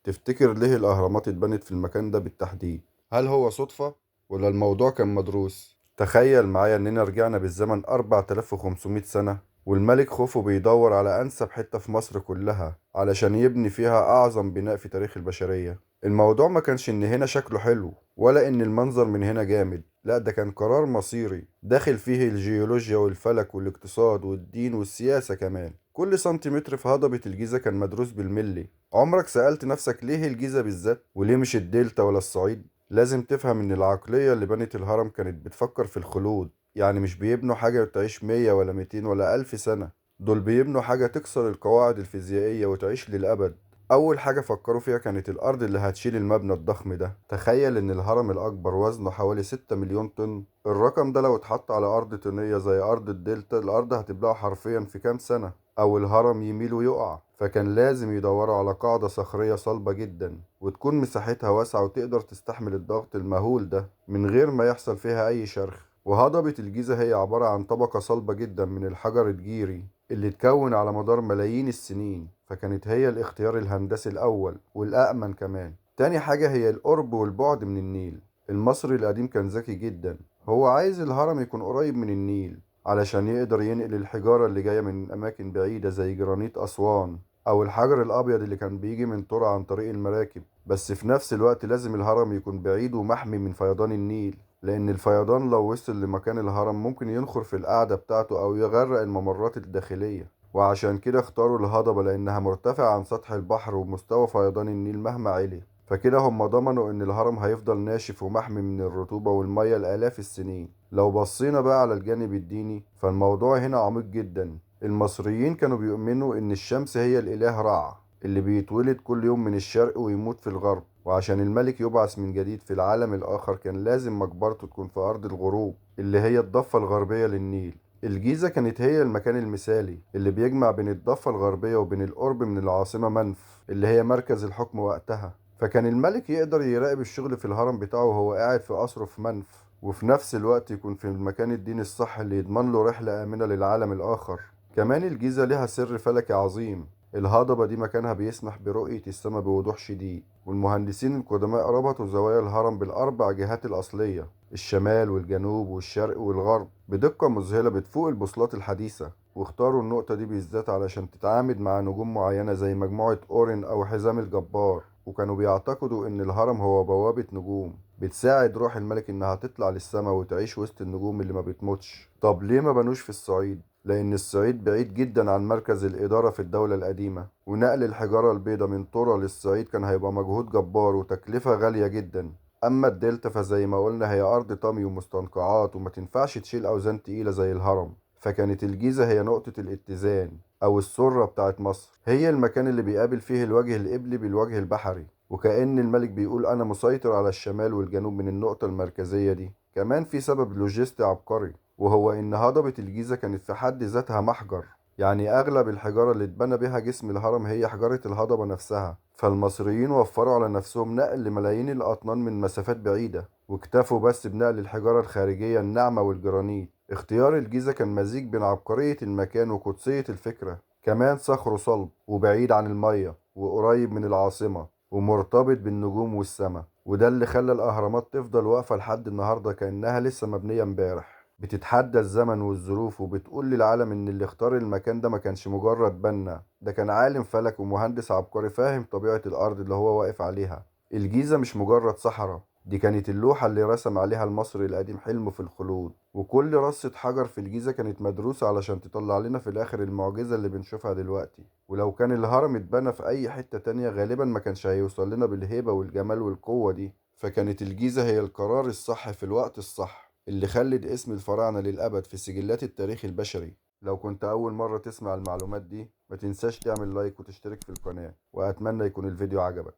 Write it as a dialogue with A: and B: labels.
A: تفتكر ليه الأهرامات اتبنت في المكان ده بالتحديد؟ هل هو صدفة ولا الموضوع كان مدروس؟ تخيل معايا إننا رجعنا بالزمن 4500 سنة، والملك خوفو بيدور على أنسب حتة في مصر كلها علشان يبني فيها أعظم بناء في تاريخ البشرية. الموضوع ما كانش إن هنا شكله حلو ولا إن المنظر من هنا جامد، لا ده كان قرار مصيري داخل فيه الجيولوجيا والفلك والاقتصاد والدين والسياسة كمان. كل سنتيمتر في هضبة الجيزة كان مدروس بالملي. عمرك سألت نفسك ليه الجيزة بالذات وليه مش الدلتا ولا الصعيد؟ لازم تفهم إن العقلية اللي بنت الهرم كانت بتفكر في الخلود، يعني مش بيبنوا حاجة تعيش 100 ولا 200 ولا 1000 سنة، دول بيبنوا حاجة تكسر القواعد الفيزيائية وتعيش للأبد. أول حاجة فكروا فيها كانت الأرض اللي هتشيل المبنى الضخم ده. تخيل إن الهرم الأكبر وزنه حوالي 6 مليون طن. الرقم ده لو اتحط على أرض طينية زي أرض الدلتا، الأرض هتبلعه حرفيا في كام سنة، أو الهرم يميل ويقع. فكان لازم يدوروا على قاعدة صخرية صلبة جدا وتكون مساحتها واسعة وتقدر تستحمل الضغط المهول ده من غير ما يحصل فيها أي شرخ. وهضبة الجيزة هي عبارة عن طبقة صلبة جدا من الحجر الجيري اللي اتكون على مدار ملايين السنين، فكانت هي الاختيار الهندسي الأول والأأمن كمان. تاني حاجة هي القرب والبعد من النيل. المصري القديم كان ذكي جدا، هو عايز الهرم يكون قريب من النيل علشان يقدر ينقل الحجارة اللي جاية من أماكن بعيدة زي جرانيت أسوان أو الحجر الأبيض اللي كان بيجي من ترى عن طريق المراكب. بس في نفس الوقت لازم الهرم يكون بعيد ومحمي من فيضان النيل، لأن الفيضان لو وصل لمكان الهرم ممكن ينخر في القاعدة بتاعته أو يغرق الممرات الداخلية. وعشان كده اختاروا الهضبة لأنها مرتفعة عن سطح البحر ومستوى فيضان النيل مهما علي، فكده هم ضمنوا إن الهرم هيفضل ناشف ومحمي من الرطوبة والمية لآلاف السنين. لو بصينا بقى على الجانب الديني فالموضوع هنا عميق جدا. المصريين كانوا بيؤمنوا إن الشمس هي الإله رع اللي بيتولد كل يوم من الشرق ويموت في الغرب، وعشان الملك يبعث من جديد في العالم الآخر كان لازم مقبرته تكون في أرض الغروب اللي هي الضفة الغربية للنيل. الجيزة كانت هي المكان المثالي اللي بيجمع بين الضفة الغربية وبين القرب من العاصمة منف اللي هي مركز الحكم وقتها، فكان الملك يقدر يراقب الشغل في الهرم بتاعه وهو قاعد في قصره في منف، وفي نفس الوقت يكون في المكان الديني الصح اللي يضمن له رحلة آمنة للعالم الآخر. كمان الجيزة لها سر فلكي عظيم. الهضبة دي مكانها بيسمح برؤية السماء بوضوح شديد، والمهندسين القدماء ربطوا زوايا الهرم بالأربع جهات الأصلية، الشمال والجنوب والشرق والغرب، بدقة مذهلة بتفوق البوصلات الحديثة. واختاروا النقطة دي بالذات علشان تتعامد مع نجوم معينة زي مجموعة أورين أو حزام الجبار، وكانوا بيعتقدوا إن الهرم هو بوابة نجوم بتساعد روح الملك إنها تطلع للسما وتعيش وسط النجوم اللي ما بتموتش. طب ليه ما بنوش في الصعيد؟ لأن الصعيد بعيد جدا عن مركز الإدارة في الدولة القديمة، ونقل الحجارة البيضاء من طرى للصعيد كان هيبقى مجهود جبار وتكلفة غالية جدا. أما الدلتا فزي ما قلنا هي أرض طمي ومستنقعات وما تنفعش تشيل أوزان تقيلة زي الهرم، فكانت الجيزة هي نقطة الاتزان أو السرة بتاعت مصر، هي المكان اللي بيقابل فيه الوجه القبلي بالوجه البحري، وكأن الملك بيقول أنا مسيطر على الشمال والجنوب من النقطة المركزية دي. كمان في سبب لوجستي عبقري، وهو إن هضبة الجيزة كانت في حد ذاتها محجر، يعني أغلب الحجارة اللي اتبنى بها جسم الهرم هي حجارة الهضبة نفسها، فالمصريين وفروا على نفسهم نقل ملايين الأطنان من مسافات بعيدة واكتفوا بس بنقل الحجارة الخارجية الناعمة والجرانيت. اختيار الجيزة كان مزيج بين عبقرية المكان وقدسية الفكرة. كمان صخره صلب وبعيد عن المية وقريب من العاصمة ومرتبط بالنجوم والسماء، وده اللي خلى الأهرامات تفضل واقفة لحد النهاردة كأنها لسه مبنية امبارح، بتتحدى الزمن والظروف وبتقول للعالم إن اللي اختار المكان ده ما كانش مجرد بنا، ده كان عالم فلك ومهندس عبقري فاهم طبيعة الأرض اللي هو واقف عليها. الجيزة مش مجرد صحراء، دي كانت اللوحة اللي رسم عليها المصري القديم حلمه في الخلود، وكل رصة حجر في الجيزة كانت مدروسة علشان تطلع لنا في الآخر المعجزة اللي بنشوفها دلوقتي. ولو كان الهرم اتبنى في أي حتة تانية غالبا ما كانش هيوصل لنا بالهيبة والجمال والقوة دي. فكانت الجيزة هي القرار الصح في الوقت الصح اللي خلد اسم الفراعنة للأبد في سجلات التاريخ البشري. لو كنت أول مرة تسمع المعلومات دي ما تنساش تعمل لايك وتشترك في القناة، وأتمنى يكون الفيديو عجبك.